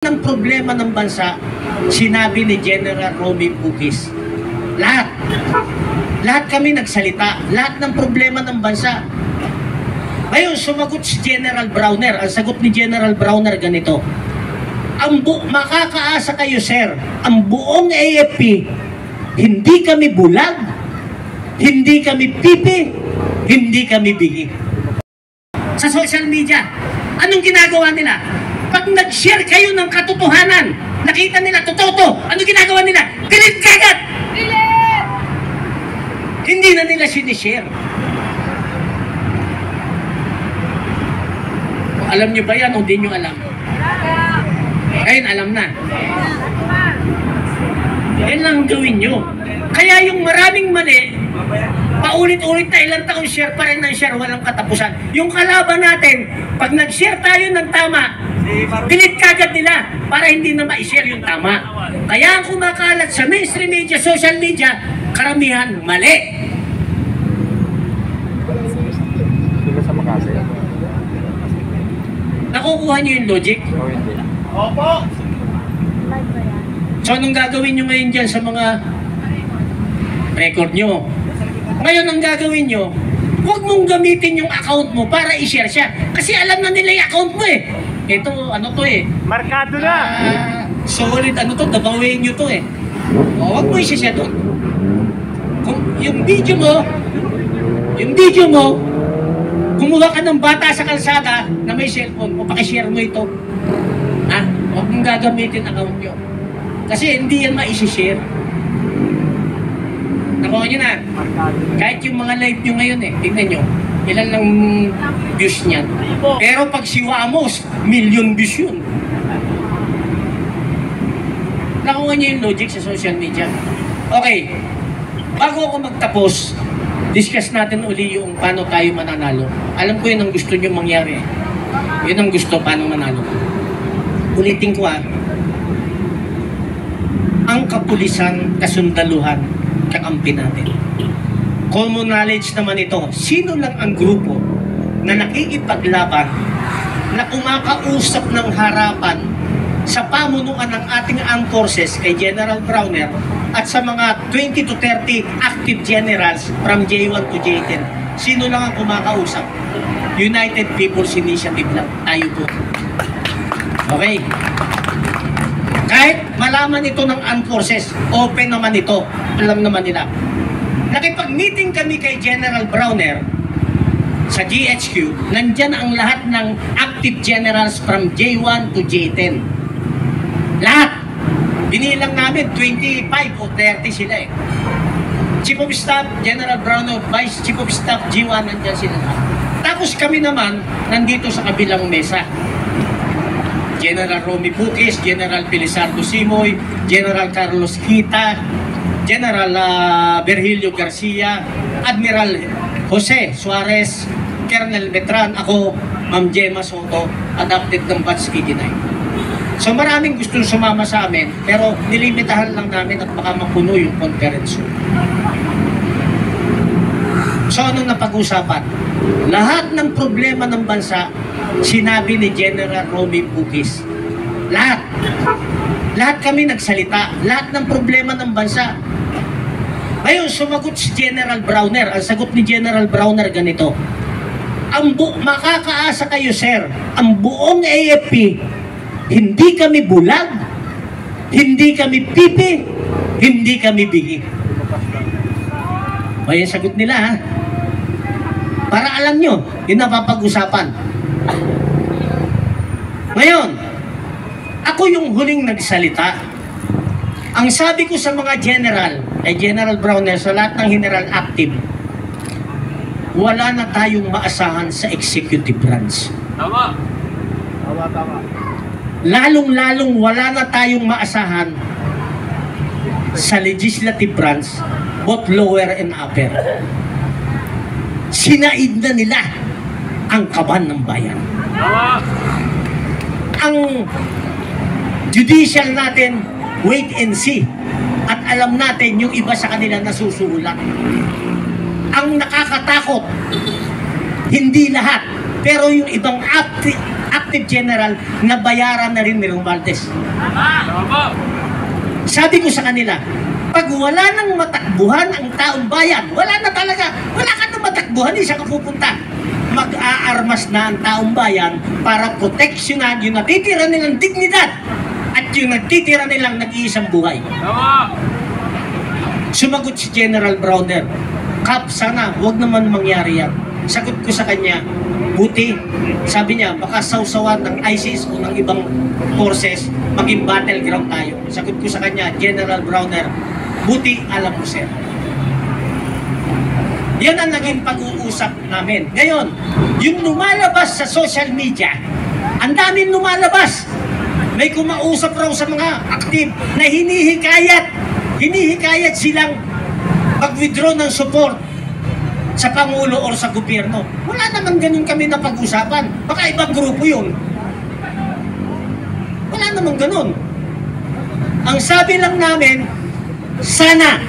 Ng problema ng bansa, sinabi ni General Romy Bugis. Lahat. Lahat kami nagsalita. Lahat ng problema ng bansa. Ngayon, sumagot si General Browner. Ang sagot ni General Browner ganito. Makakaasa kayo, sir. Ang buong AFP, hindi kami bulag, hindi kami pipi, hindi kami bigi. Sa social media, anong ginagawa nila? Pag nag-share kayo ng katotohanan, nakita nila, totoo to, ano ginagawa nila? Delete kagad! Delete! Hindi na nila sinishare. Alam nyo ba yan o hindi nyo alam? Ngayon, alam na. Yan lang ang gawin nyo. Kaya yung maraming mali, paulit-ulit na ilang taon share pa rin ng share, walang katapusan. Yung kalaban natin, pag nag-share tayo ng tama, delete kagad nila para hindi na ma-share yung tama. Kaya ang kumakalat sa mainstream media, social media, karamihan mali. Nakukuha niyo yung logic? Opo! So anong gagawin nyo ngayon dyan sa mga record nyo? Ngayon ang gagawin nyo, huwag mong gamitin yung account mo para i-share siya. Kasi alam na nila yung account mo eh. Ito, ano to eh. Markado na! Solid, ano to, dabawin nyo to eh. O, huwag mo i-share doon. Kung yung video mo, kumuha ka ng bata sa kalsada na may cellphone mo, pakishare mo ito. Ha? Huwag mong gagamitin account nyo. Kasi hindi yan ma-i-share. Nakuha nyo na. Kahit yung mga live nyo ngayon eh, tingnan nyo, ilan lang views niyan. Pero pag si Wamos, million views yun. Nakuha nyo yung logic sa social media. Okay, bago ako magtapos, discuss natin uli yung paano tayo mananalo. Alam ko yun ang gusto nyo mangyari. Yun ang gusto, paano manalo. Ulitin ko ang kapulisan, kasundaluhan, kakampi natin. Common knowledge naman ito. Sino lang ang grupo na nakikipaglaban, na kumakausap ng harapan sa pamunuan ng ating armed forces kay General Browner at sa mga 20 to 30 active generals from J1 to J10. Sino lang ang kumakausap? United People's Initiative lang. Tayo po. Okay. Kahit malaman ito ng armed forces, open naman ito. Alam naman nila. Nakipag-meeting kami kay General Browner sa GHQ. Nandyan ang lahat ng active generals from J1 to J10. Lahat. Binilang namin 25 o 30 sila eh. Chief of Staff, General Browner, Vice Chief of Staff, G1, nandyan sila. Tapos kami naman, nandito sa kabilang mesa. General Romy Bugis, General Felizardo Simoy, General Carlos Kita, General Virgilio Garcia, Admiral Jose Suarez, Colonel Betran, ako, Ma'am Gemma Soto, adopted ng Batch 89. So maraming gustong sumama sa amin, pero nilimitahan lang namin at baka mapuno yung conference. So anong napag-usapan? Lahat ng problema ng bansa, sinabi ni General Romy Bugis. Lahat. Lahat kami nagsalita. Lahat ng problema ng bansa. Ngayon, sumagot si General Browner. Ang sagot ni General Browner ganito. Makakaasa kayo, sir. Ang buong AFP, hindi kami bulag, hindi kami pipi, hindi kami bigi. O yung sagot nila, ha? Para alam nyo, yung napapag-usapan. Ngayon, ako yung huling nagsalita. Ang sabi ko sa mga general, ay General Browner, sa lahat ng general active, wala na tayong maasahan sa executive branch. Tama. Tama. Lalong-lalong wala na tayong maasahan sa legislative branch, both lower and upper. Sinaid na nila ang kaban ng bayan. Ang judicial natin, wait and see. At alam natin yung iba sa kanila nasusulat. Ang nakakatakot, hindi lahat, pero yung ibang active general na bayaran na rin ni Romualdez. Sabi ko sa kanila, pag wala nang matakbuhan ang taong bayan, wala na talaga, wala ka nang matakbuhan, hindi siya kapupunta. Mag-aarmas na ang taong bayan para proteksyonan yung natitira nilang dignidad at yung natitira nilang nag-iisang buhay. Sumagot si General Browner, Kap, sana huwag naman mangyari yan. Sagot ko sa kanya, buti, sabi niya, baka sausawan ng ISIS o ng ibang forces, maging battleground tayo. Sagot ko sa kanya, General Browner, buti alam mo, sir. Yan ang naging pag-uusap namin. Ngayon, yung lumalabas sa social media, ang daming lumalabas. May kumausap raw sa mga active na hinihikayat silang mag-withdraw ng support sa Pangulo o sa gobyerno. Wala naman ganun kami na pag-usapan. Baka ibang grupo yun. Wala naman ganun. Ang sabi lang namin, sana,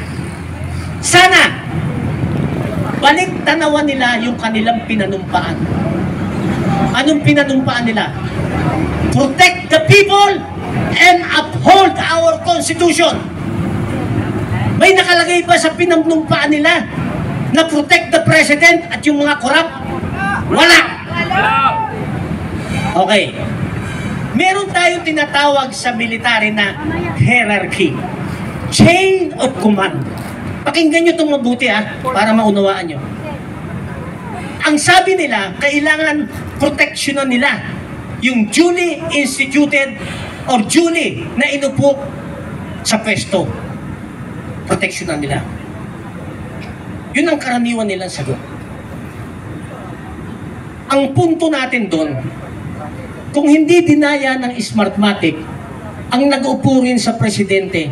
balik tanawan nila yung kanilang pinanumpaan. Anong pinanumpaan nila? Protect the people and uphold our Constitution. May nakalagay ba sa pinanumpaan nila na protect the President at yung mga korap? Wala! Okay. Meron tayong tinatawag sa military na hierarchy. Chain of command. Pakinggan nyo itong mabuti para maunawaan nyo. Ang sabi nila, kailangan proteksyonan nila yung duly instituted or duly na inupo sa pwesto. Proteksyonan nila. Yun ang karaniwan nilang sagot. Ang punto natin doon, kung hindi dinaya ng Smartmatic, ang nag-upo rin sa presidente,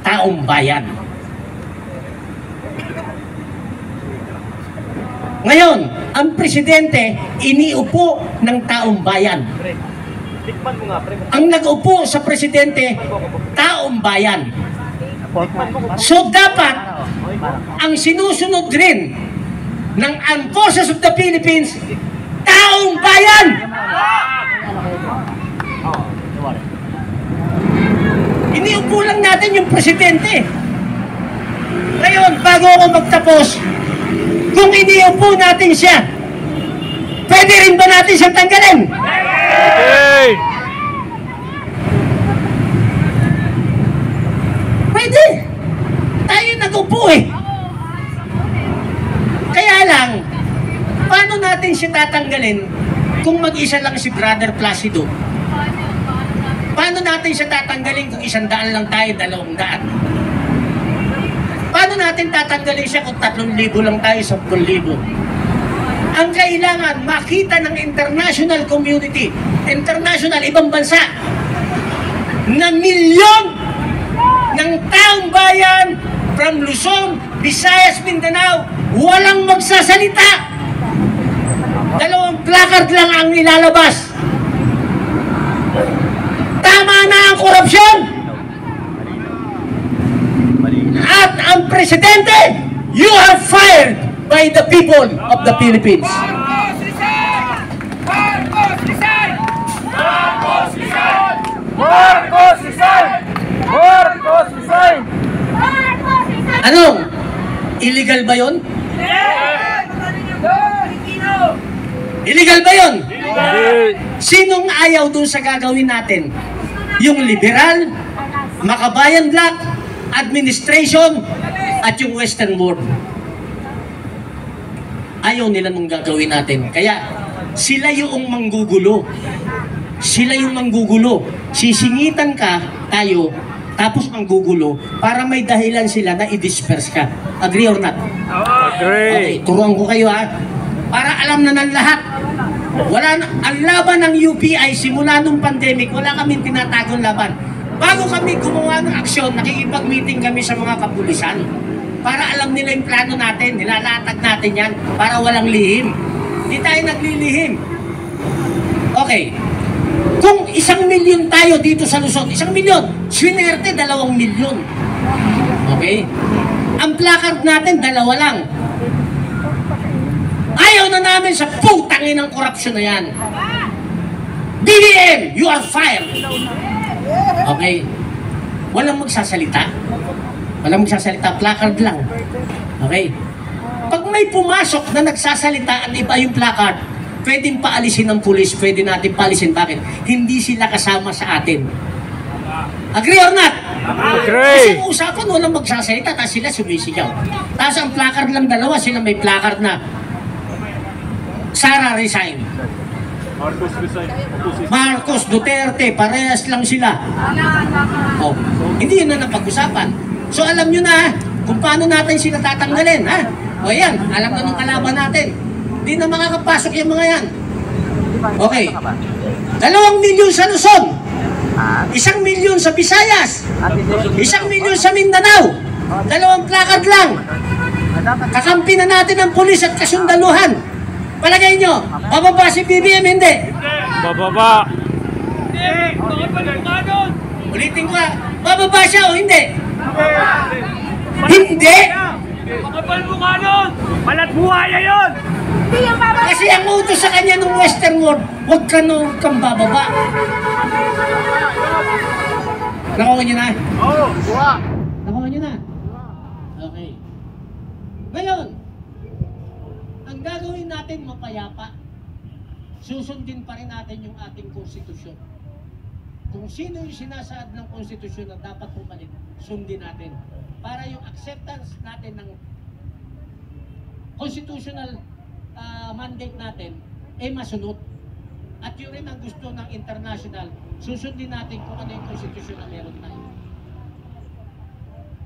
taong bayan. Ngayon, ang presidente, iniupo ng taong bayan. Ang nag-upo sa presidente, taong bayan. So dapat, ang sinusunod rin ng Armed Forces of the Philippines, taong bayan! Iniupo lang natin yung presidente. Ngayon, bago ako magtapos, kung iniupo natin siya, pwede rin ba natin siyang tanggalin? Okay! Pwede. Tayo nag-upo Kaya lang, paano natin siya tatanggalin kung mag-isa lang si Brother Placido? Paano natin siya tatanggalin kung 100 lang tayo, 200? Paano natin tatanggalin siya kung 3,000 lang tayo, 10,000? Ang kailangan makita ng international community, international, ibang bansa, na milyon ng taong bayan from Luzon, Visayas, Mindanao, walang magsasalita. 2 placard lang ang ilalabas. Tama na ang korupsyon. At ang presidente, you are fired by the people of the Philippines. Marcos resign! Marcos resign! Marcos resign! Marcos resign! Marcos resign! Anong? Illegal ba yun? Illegal ba yun? Sinong ayaw dun sa gagawin natin? Yung liberal, Makabayan Black, administration, at yung Western World. Ayaw nila nung gagawin natin. Kaya sila yung manggugulo. Sila yung manggugulo. Sisingitan ka, tayo, tapos manggugulo, para may dahilan sila na i-disperse ka. Agree or not? Agree. Okay, turuan ko kayo para alam na ng lahat. Wala na, ang laban ng UPI simula nung pandemic, wala kaming tinatagong laban. Bago kami gumawa ng aksyon, nakikipag-meeting kami sa mga kapulisan para alam nila yung plano natin, nilalatag natin yan para walang lihim. Hindi tayo naglilihim. Okay. Kung 1,000,000 tayo dito sa Luzon, 1,000,000, swinerte 2,000,000. Okay? Ang placard natin, 2 lang. Ayaw na namin sa putangin ng korupsyon na yan. BBM, you are fired! Okay? Walang magsasalita. Walang magsasalita, placard lang. Okay? Pag may pumasok na nagsasalita at iba yung placard, pwedeng paalisin ng pulis, pwede natin paalisin. Bakit? Hindi sila kasama sa atin. Agree or not? Kasi Agree. ang usapan, walang magsasalita, tapos sila sumisigaw. Tapos ang placard lang dalawa, sila may placard na Sara resign. Marcos resign. Marcos, Duterte, parehas lang sila. Oh, hindi yun na napag-usapan. So alam nyo na kung paano natin sila tatanggalin. Ha? O yan, alam na ng kalaban natin. Hindi na makakapasok yung mga yan. Okay. 2 milyon sa Luzon. 1 milyon sa Visayas. 1 milyon sa Mindanao. 2 placard lang. Kakampi na natin ang pulis at kasundaluhan. Palagay nyo, bababa si BBM, hindi. Bababa. Ulitin ko bababa siya o hindi? Hindi! Makapal mukha nun! Balat buhaya yun! Kasi ang utos sa kanya ng Western world, huwag kang bababa. Nakuha nyo na? Oo, buha. Nakuha nyo na? Okay. Ngayon, ang gagawin natin mapayapa, susundin pa rin natin yung ating konstitusyon. Kung sino yung sinasaad ng konstitusyon na dapat pumalit, sundin natin. Para yung acceptance natin ng constitutional mandate natin ay masunod. At yun rin ang gusto ng international, susundin natin kung ano yung konstitusyon na meron tayo.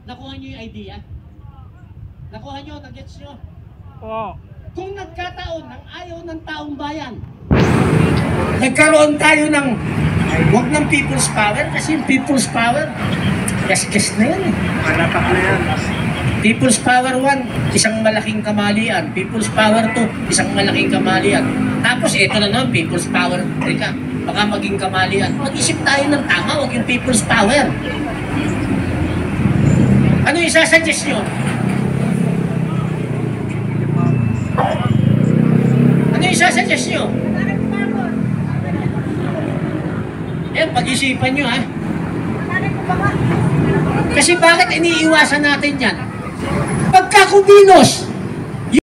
Nakuha nyo yung idea? Nakuha nyo, nag-gets nyo? Oo. Kung nagkataon ng ayaw ng taong bayan, nagkaroon tayo ng, huwag ng people's power, kasi yung people's power, gas-gas na yan eh. Manapak na yan. People's Power 1, isang malaking kamalian. People's Power 2, isang malaking kamalian. Tapos ito na naman, People's Power 3 ka. Baka maging kamalian. Mag-isip tayo ng tama, huwag yung People's Power. Ano yung isasuggest nyo? Ano yung isasuggest nyo? Yan, pag-isipan nyo ha. Kasi bakit iniiwasan natin yan? Pagka kumilos